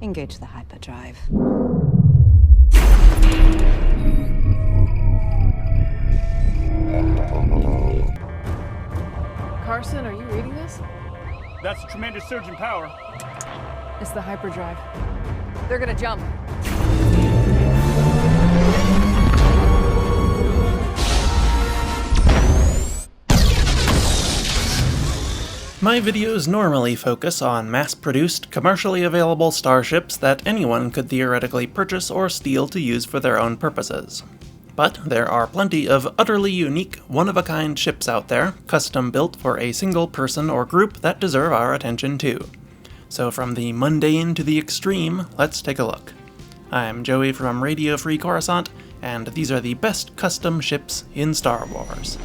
Engage the hyperdrive. Carson, are you reading this? That's a tremendous surge in power. It's the hyperdrive. They're gonna jump. My videos normally focus on mass-produced, commercially available starships that anyone could theoretically purchase or steal to use for their own purposes. But there are plenty of utterly unique, one-of-a-kind ships out there, custom-built for a single person or group that deserve our attention too. So from the mundane to the extreme, let's take a look. I'm Joey from Radio Free Coruscant, and these are the best custom ships in Star Wars.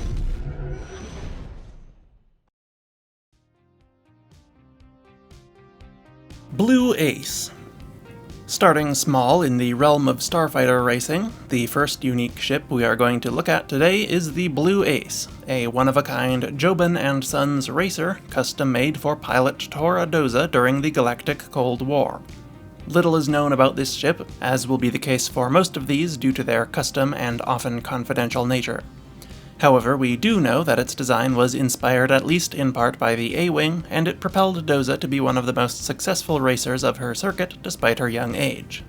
Blue Ace. Starting small in the realm of starfighter racing, the first unique ship we are going to look at today is the Blue Ace, a one-of-a-kind Jobin and Sons racer custom-made for pilot Tora Doza during the Galactic Cold War. Little is known about this ship, as will be the case for most of these due to their custom and often confidential nature. However, we do know that its design was inspired at least in part by the A-Wing, and it propelled Doza to be one of the most successful racers of her circuit despite her young age.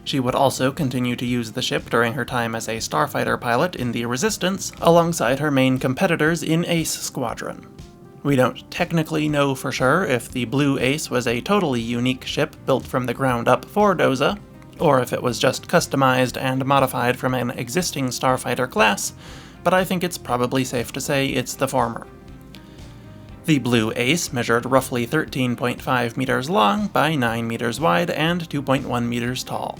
She would also continue to use the ship during her time as a starfighter pilot in the Resistance, alongside her main competitors in Ace Squadron. We don't technically know for sure if the Blue Ace was a totally unique ship built from the ground up for Doza, or if it was just customized and modified from an existing starfighter class, but I think it's probably safe to say it's the former. The Blue Ace measured roughly 13.5 meters long by 9 meters wide and 2.1 meters tall.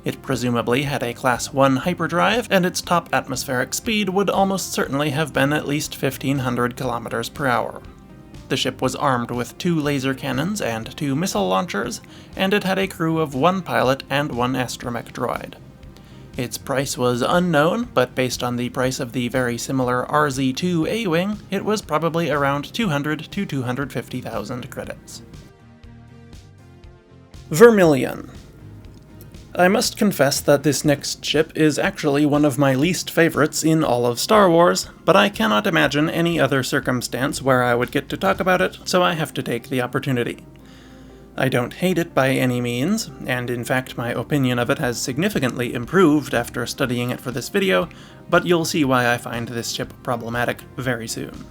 It presumably had a Class 1 hyperdrive, and its top atmospheric speed would almost certainly have been at least 1,500 kilometers per hour. The ship was armed with 2 laser cannons and 2 missile launchers, and it had a crew of 1 pilot and 1 astromech droid. Its price was unknown, but based on the price of the very similar RZ-2 A-Wing, it was probably around 200 to 250,000 credits. Vermillion. I must confess that this next ship is actually one of my least favorites in all of Star Wars, but I cannot imagine any other circumstance where I would get to talk about it, so I have to take the opportunity. I don't hate it by any means, and in fact my opinion of it has significantly improved after studying it for this video, but you'll see why I find this ship problematic very soon.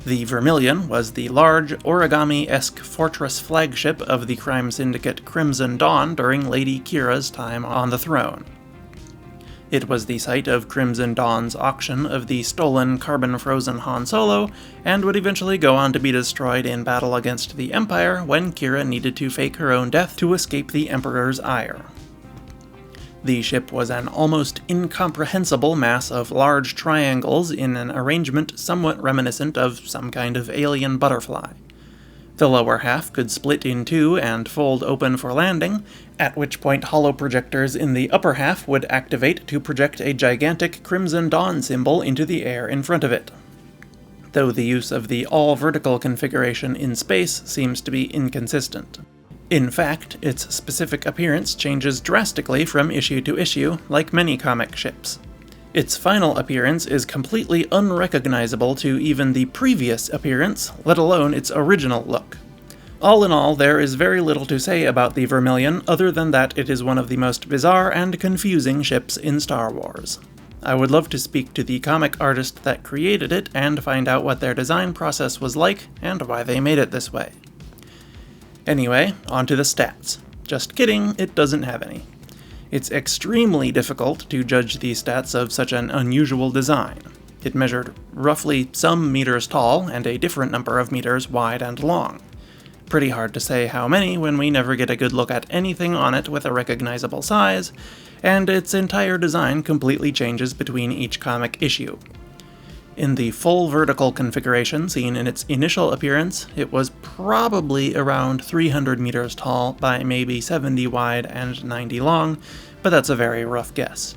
The Vermillion was the large, origami-esque fortress flagship of the crime syndicate Crimson Dawn during Lady Kira's time on the throne. It was the site of Crimson Dawn's auction of the stolen carbon-frozen Han Solo, and would eventually go on to be destroyed in battle against the Empire when Kira needed to fake her own death to escape the Emperor's ire. The ship was an almost incomprehensible mass of large triangles in an arrangement somewhat reminiscent of some kind of alien butterfly. The lower half could split in 2 and fold open for landing, at which point holoprojectors in the upper half would activate to project a gigantic Crimson Dawn symbol into the air in front of it. Though the use of the all-vertical configuration in space seems to be inconsistent. In fact, its specific appearance changes drastically from issue to issue, like many comic ships. Its final appearance is completely unrecognizable to even the previous appearance, let alone its original look. All in all, there is very little to say about the Vermillion other than that it is one of the most bizarre and confusing ships in Star Wars. I would love to speak to the comic artist that created it and find out what their design process was like and why they made it this way. Anyway, onto the stats. Just kidding, it doesn't have any. It's extremely difficult to judge the stats of such an unusual design. It measured roughly some meters tall and a different number of meters wide and long. Pretty hard to say how many when we never get a good look at anything on it with a recognizable size, and its entire design completely changes between each comic issue. In the full vertical configuration seen in its initial appearance, it was probably around 300 meters tall by maybe 70 wide and 90 long, but that's a very rough guess.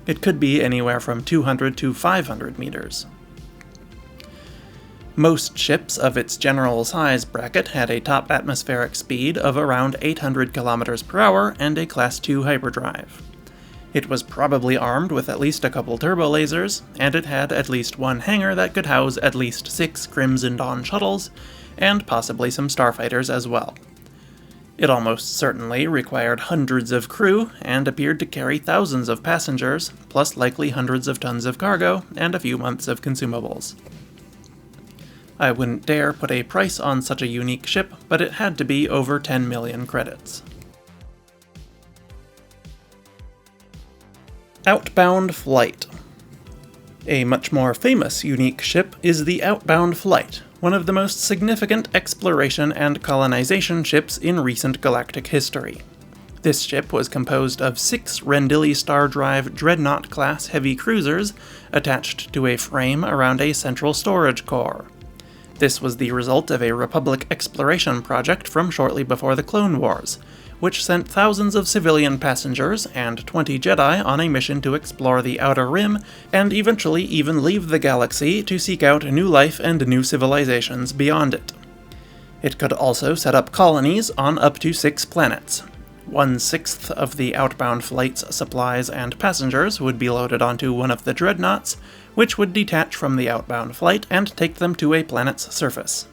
It could be anywhere from 200 to 500 meters. Most ships of its general size bracket had a top atmospheric speed of around 800 km per hour and a Class II hyperdrive. It was probably armed with at least a couple turbo lasers, and it had at least one hangar that could house at least 6 Crimson Dawn shuttles, and possibly some starfighters as well. It almost certainly required hundreds of crew, and appeared to carry thousands of passengers, plus likely hundreds of tons of cargo, and a few months of consumables. I wouldn't dare put a price on such a unique ship, but it had to be over 10 million credits. Outbound Flight. A much more famous unique ship is the Outbound Flight, one of the most significant exploration and colonization ships in recent galactic history. This ship was composed of 6 Rendili Star Drive Dreadnought-class heavy cruisers attached to a frame around a central storage core. This was the result of a Republic exploration project from shortly before the Clone Wars, which sent thousands of civilian passengers and 20 Jedi on a mission to explore the Outer Rim, and eventually even leave the galaxy to seek out new life and new civilizations beyond it. It could also set up colonies on up to 6 planets. 1/6 of the Outbound Flight's supplies and passengers would be loaded onto one of the dreadnoughts, which would detach from the Outbound Flight and take them to a planet's surface.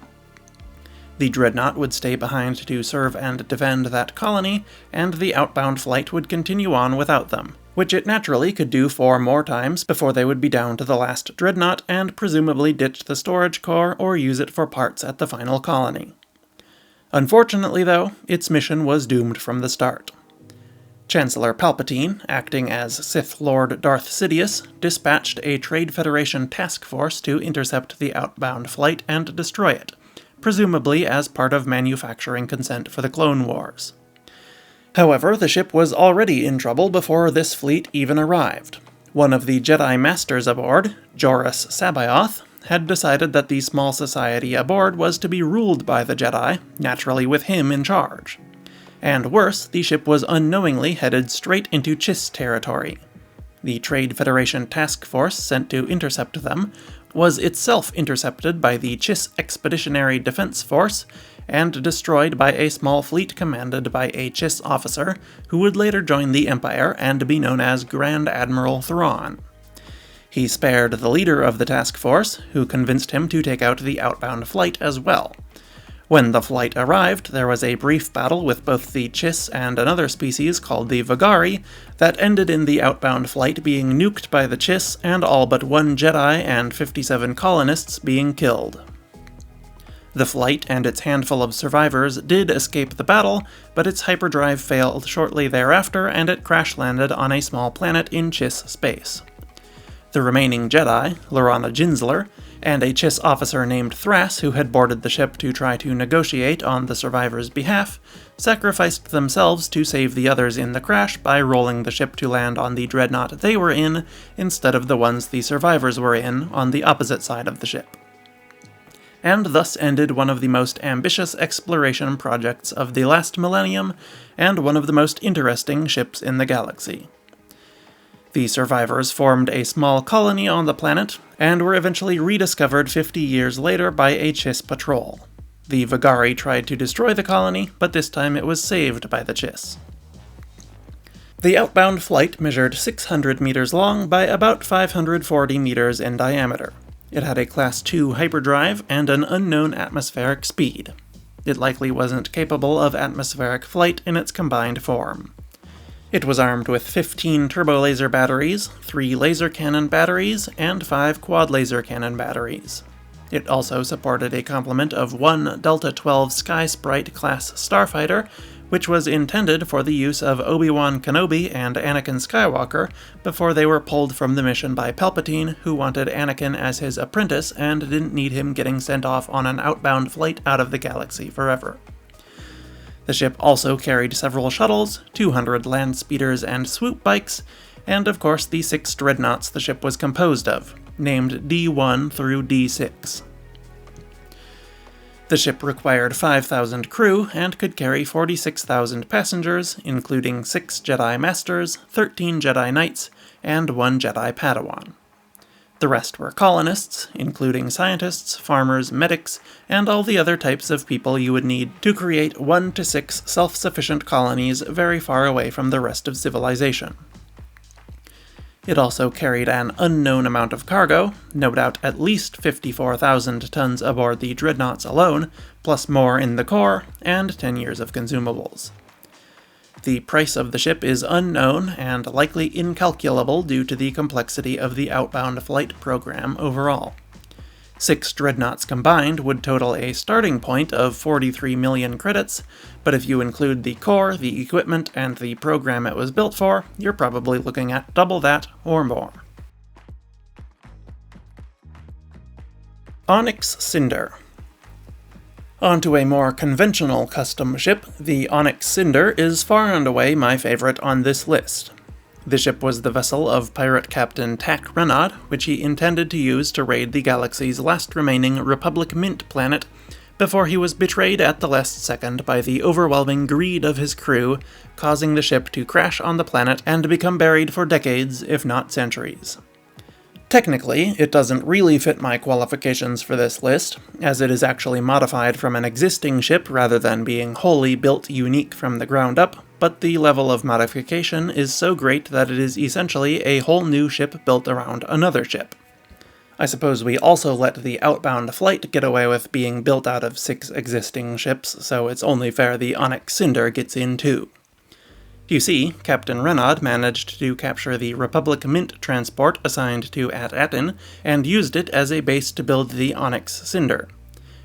The dreadnought would stay behind to serve and defend that colony, and the Outbound Flight would continue on without them, which it naturally could do 4 more times before they would be down to the last dreadnought and presumably ditch the storage core or use it for parts at the final colony. Unfortunately, though, its mission was doomed from the start. Chancellor Palpatine, acting as Sith Lord Darth Sidious, dispatched a Trade Federation task force to intercept the Outbound Flight and destroy it, presumably as part of manufacturing consent for the Clone Wars. However, the ship was already in trouble before this fleet even arrived. One of the Jedi Masters aboard, Joruus C'baoth, had decided that the small society aboard was to be ruled by the Jedi, naturally with him in charge. And worse, the ship was unknowingly headed straight into Chiss territory. The Trade Federation task force sent to intercept them was itself intercepted by the Chiss Expeditionary Defense Force and destroyed by a small fleet commanded by a Chiss officer who would later join the Empire and be known as Grand Admiral Thrawn. He spared the leader of the task force, who convinced him to take out the Outbound Flight as well. When the flight arrived, there was a brief battle with both the Chiss and another species called the Vagari that ended in the Outbound Flight being nuked by the Chiss and all but 1 Jedi and 57 colonists being killed. The flight and its handful of survivors did escape the battle, but its hyperdrive failed shortly thereafter and it crash-landed on a small planet in Chiss space. The remaining Jedi, Lorana Jinsler, and a Chiss officer named Thras, who had boarded the ship to try to negotiate on the survivors' behalf, sacrificed themselves to save the others in the crash by rolling the ship to land on the dreadnought they were in, instead of the ones the survivors were in on the opposite side of the ship. And thus ended one of the most ambitious exploration projects of the last millennium, and one of the most interesting ships in the galaxy. The survivors formed a small colony on the planet, and were eventually rediscovered 50 years later by a Chiss patrol. The Vagari tried to destroy the colony, but this time it was saved by the Chiss. The Outbound Flight measured 600 meters long by about 540 meters in diameter. It had a Class II hyperdrive and an unknown atmospheric speed. It likely wasn't capable of atmospheric flight in its combined form. It was armed with 15 turbo-laser batteries, 3 laser cannon batteries, and 5 quad-laser cannon batteries. It also supported a complement of 1 Delta-12 Sky Sprite-class starfighter, which was intended for the use of Obi-Wan Kenobi and Anakin Skywalker before they were pulled from the mission by Palpatine, who wanted Anakin as his apprentice and didn't need him getting sent off on an outbound flight out of the galaxy forever. The ship also carried several shuttles, 200 land speeders and swoop bikes, and of course the 6 dreadnoughts the ship was composed of, named D1 through D6. The ship required 5,000 crew and could carry 46,000 passengers, including 6 Jedi Masters, 13 Jedi Knights, and 1 Jedi Padawan. The rest were colonists, including scientists, farmers, medics, and all the other types of people you would need to create 1 to 6 self-sufficient colonies very far away from the rest of civilization. It also carried an unknown amount of cargo, no doubt at least 54,000 tons aboard the dreadnoughts alone, plus more in the core, and 10 years of consumables. The price of the ship is unknown and likely incalculable due to the complexity of the Outbound Flight program overall. 6 dreadnoughts combined would total a starting point of 43 million credits, but if you include the core, the equipment, and the program it was built for, you're probably looking at double that or more. Onyx Cinder. Onto a more conventional custom ship, the Onyx Cinder is far and away my favorite on this list. The ship was the vessel of pirate captain Tak Renaud, which he intended to use to raid the galaxy's last remaining Republic Mint planet, before he was betrayed at the last second by the overwhelming greed of his crew, causing the ship to crash on the planet and become buried for decades, if not centuries. Technically, it doesn't really fit my qualifications for this list, as it is actually modified from an existing ship rather than being wholly built unique from the ground up, but the level of modification is so great that it is essentially a whole new ship built around another ship. I suppose we also let the Outbound Flight get away with being built out of 6 existing ships, so it's only fair the Onyx Cinder gets in too. You see, Captain Renaud managed to capture the Republic Mint transport assigned to At-Atin, and used it as a base to build the Onyx Cinder.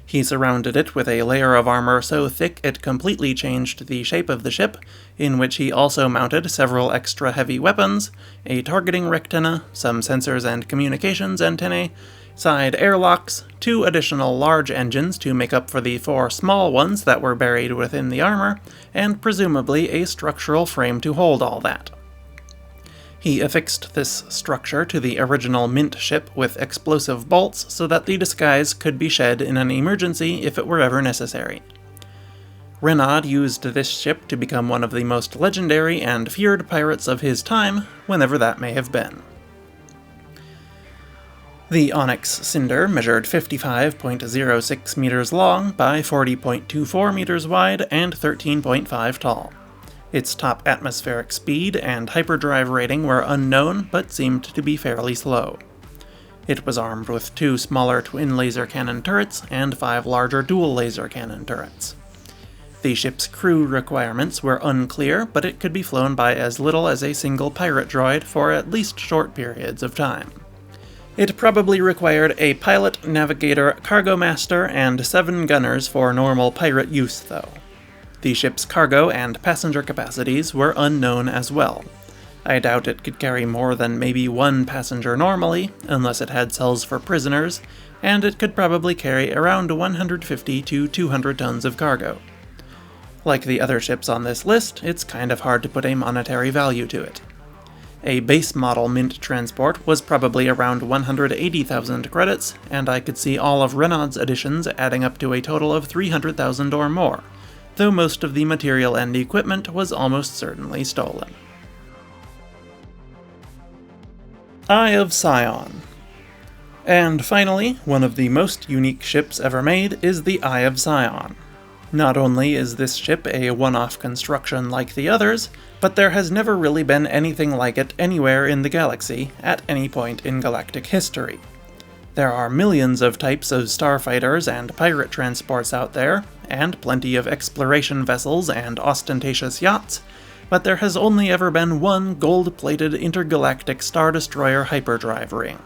He surrounded it with a layer of armor so thick it completely changed the shape of the ship, in which he also mounted several extra heavy weapons, a targeting rectenna, some sensors and communications antennae, side airlocks, 2 additional large engines to make up for the 4 small ones that were buried within the armor, and presumably a structural frame to hold all that. He affixed this structure to the original Mint ship with explosive bolts so that the disguise could be shed in an emergency if it were ever necessary. Renaud used this ship to become one of the most legendary and feared pirates of his time, whenever that may have been. The Onyx Cinder measured 55.06 meters long by 40.24 meters wide and 13.5 tall. Its top atmospheric speed and hyperdrive rating were unknown, but seemed to be fairly slow. It was armed with 2 smaller twin laser cannon turrets and 5 larger dual laser cannon turrets. The ship's crew requirements were unclear, but it could be flown by as little as a single pirate droid for at least short periods of time. It probably required a pilot, navigator, cargo master, and 7 gunners for normal pirate use, though. The ship's cargo and passenger capacities were unknown as well. I doubt it could carry more than maybe 1 passenger normally, unless it had cells for prisoners, and it could probably carry around 150 to 200 tons of cargo. Like the other ships on this list, it's kind of hard to put a monetary value to it. A base model Mint transport was probably around 180,000 credits, and I could see all of Renaud's additions adding up to a total of 300,000 or more, though most of the material and equipment was almost certainly stolen. Eye of Scion. And finally, one of the most unique ships ever made is the Eye of Scion. Not only is this ship a one-off construction like the others, but there has never really been anything like it anywhere in the galaxy at any point in galactic history. There are millions of types of starfighters and pirate transports out there, and plenty of exploration vessels and ostentatious yachts, but there has only ever been one gold-plated intergalactic Star Destroyer hyperdrive ring.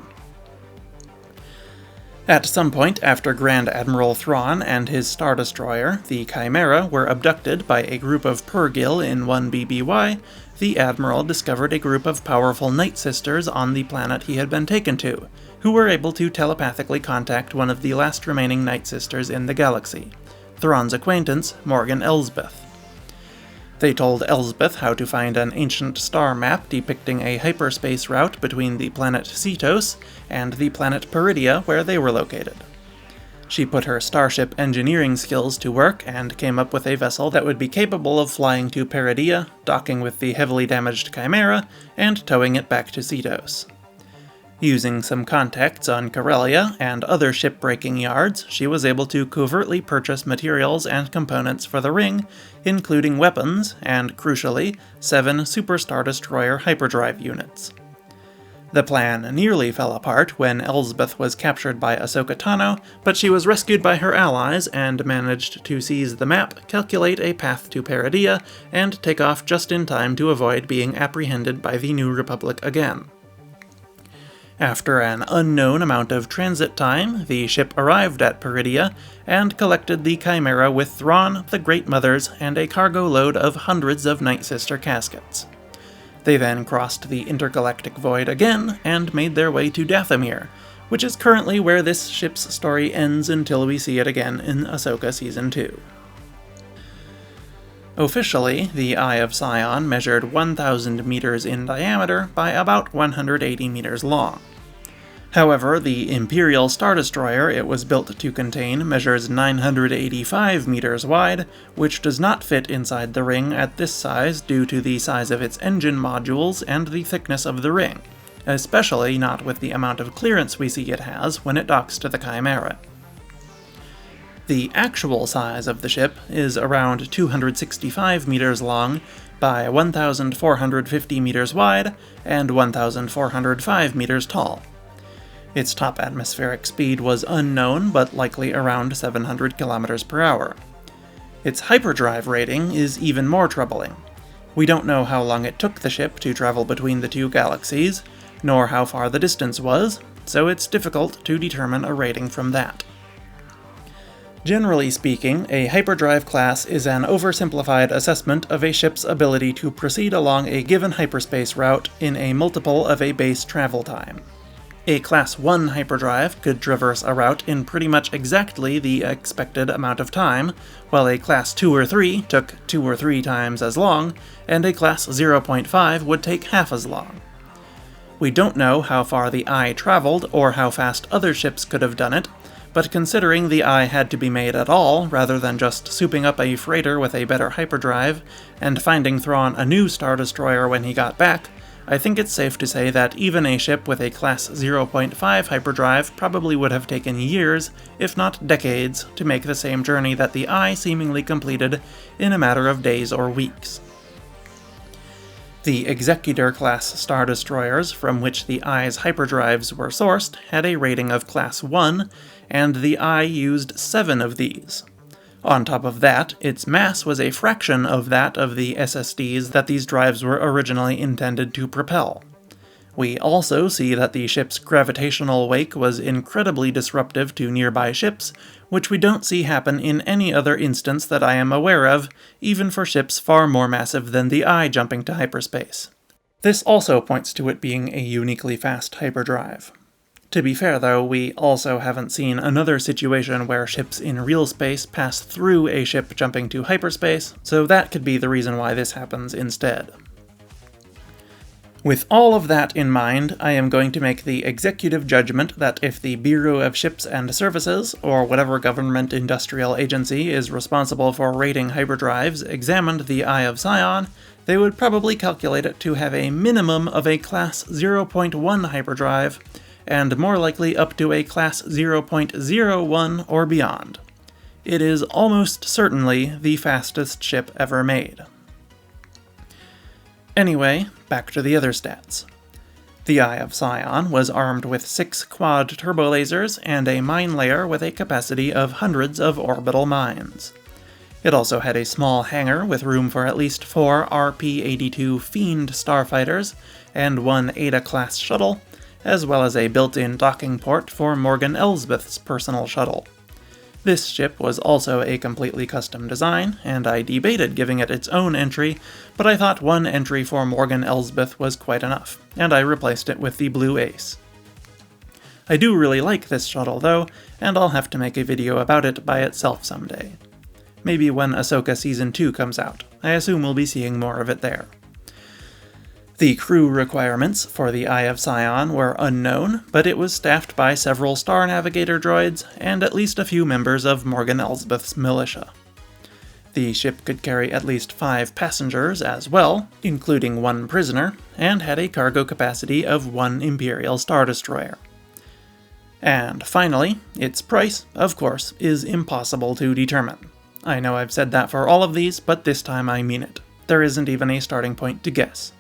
At some point after Grand Admiral Thrawn and his Star Destroyer, the Chimera, were abducted by a group of Purrgil in 1BBY, the Admiral discovered a group of powerful Night Sisters on the planet he had been taken to, who were able to telepathically contact one of the last remaining Night Sisters in the galaxy, Thrawn's acquaintance, Morgan Elsbeth. They told Elsbeth how to find an ancient star map depicting a hyperspace route between the planet Cetos and the planet Peridia where they were located. She put her starship engineering skills to work and came up with a vessel that would be capable of flying to Peridia, docking with the heavily damaged Chimera, and towing it back to Cetos. Using some contacts on Corellia and other shipbreaking yards, she was able to covertly purchase materials and components for the ring, including weapons and, crucially, 7 Super Star Destroyer hyperdrive units. The plan nearly fell apart when Elsbeth was captured by Ahsoka Tano, but she was rescued by her allies and managed to seize the map, calculate a path to Peridea, and take off just in time to avoid being apprehended by the New Republic again. After an unknown amount of transit time, the ship arrived at Peridea and collected the Chimera with Thrawn, the Great Mothers, and a cargo load of hundreds of Night Sister caskets. They then crossed the intergalactic void again and made their way to Dathomir, which is currently where this ship's story ends until we see it again in Ahsoka Season 2. Officially, the Eye of Scion measured 1,000 meters in diameter by about 180 meters long. However, the Imperial Star Destroyer it was built to contain measures 985 meters wide, which does not fit inside the ring at this size due to the size of its engine modules and the thickness of the ring, especially not with the amount of clearance we see it has when it docks to the Chimera. The actual size of the ship is around 265 meters long by 1,450 meters wide and 1,405 meters tall. Its top atmospheric speed was unknown, but likely around 700 kilometers per hour. Its hyperdrive rating is even more troubling. We don't know how long it took the ship to travel between the two galaxies, nor how far the distance was, so it's difficult to determine a rating from that. Generally speaking, a hyperdrive class is an oversimplified assessment of a ship's ability to proceed along a given hyperspace route in a multiple of a base travel time. A Class 1 hyperdrive could traverse a route in pretty much exactly the expected amount of time, while a Class 2 or 3 took 2 or 3 times as long, and a Class 0.5 would take half as long. We don't know how far the Eye traveled or how fast other ships could have done it, but considering the Eye had to be made at all rather than just souping up a freighter with a better hyperdrive, and finding Thrawn a new Star Destroyer when he got back, I think it's safe to say that even a ship with a Class 0.5 hyperdrive probably would have taken years, if not decades, to make the same journey that the Eye seemingly completed in a matter of days or weeks. The Executor-class Star Destroyers from which the Eye's hyperdrives were sourced had a rating of Class 1, and the Eye used 7 of these. On top of that, its mass was a fraction of that of the SSDs that these drives were originally intended to propel. We also see that the ship's gravitational wake was incredibly disruptive to nearby ships, which we don't see happen in any other instance that I am aware of, even for ships far more massive than the Eye jumping to hyperspace. This also points to it being a uniquely fast hyperdrive. To be fair though, we also haven't seen another situation where ships in real space pass through a ship jumping to hyperspace, so that could be the reason why this happens instead. With all of that in mind, I am going to make the executive judgment that if the Bureau of Ships and Services, or whatever government industrial agency is responsible for rating hyperdrives, examined the Eye of Scion, they would probably calculate it to have a minimum of a Class 0.1 hyperdrive, and more likely up to a Class 0.01 or beyond. It is almost certainly the fastest ship ever made. Anyway, back to the other stats. The Eye of Scion was armed with 6 quad turbolasers and a mine layer with a capacity of hundreds of orbital mines. It also had a small hangar with room for at least 4 RP-82 Fiend starfighters and 1 Ada-class shuttle, as well as a built-in docking port for Morgan Elsbeth's personal shuttle. This ship was also a completely custom design, and I debated giving it its own entry, but I thought one entry for Morgan Elsbeth was quite enough, and I replaced it with the Blue Ace. I do really like this shuttle though, and I'll have to make a video about it by itself someday. Maybe when Ahsoka Season 2 comes out. I assume we'll be seeing more of it there. The crew requirements for the Eye of Scion were unknown, but it was staffed by several Star Navigator droids and at least a few members of Morgan Elsbeth's militia. The ship could carry at least 5 passengers as well, including 1 prisoner, and had a cargo capacity of 1 Imperial Star Destroyer. And finally, its price, of course, is impossible to determine. I know I've said that for all of these, but this time I mean it. There isn't even a starting point to guess.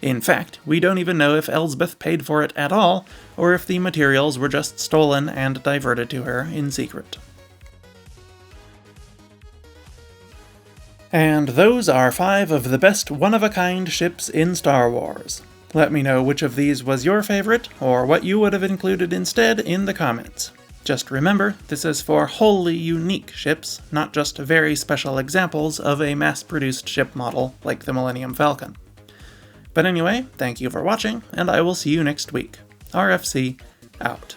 In fact, we don't even know if Elsbeth paid for it at all, or if the materials were just stolen and diverted to her in secret. And those are 5 of the best one-of-a-kind ships in Star Wars. Let me know which of these was your favorite, or what you would have included instead in the comments. Just remember, this is for wholly unique ships, not just very special examples of a mass-produced ship model like the Millennium Falcon. But anyway, thank you for watching, and I will see you next week. RFC, out.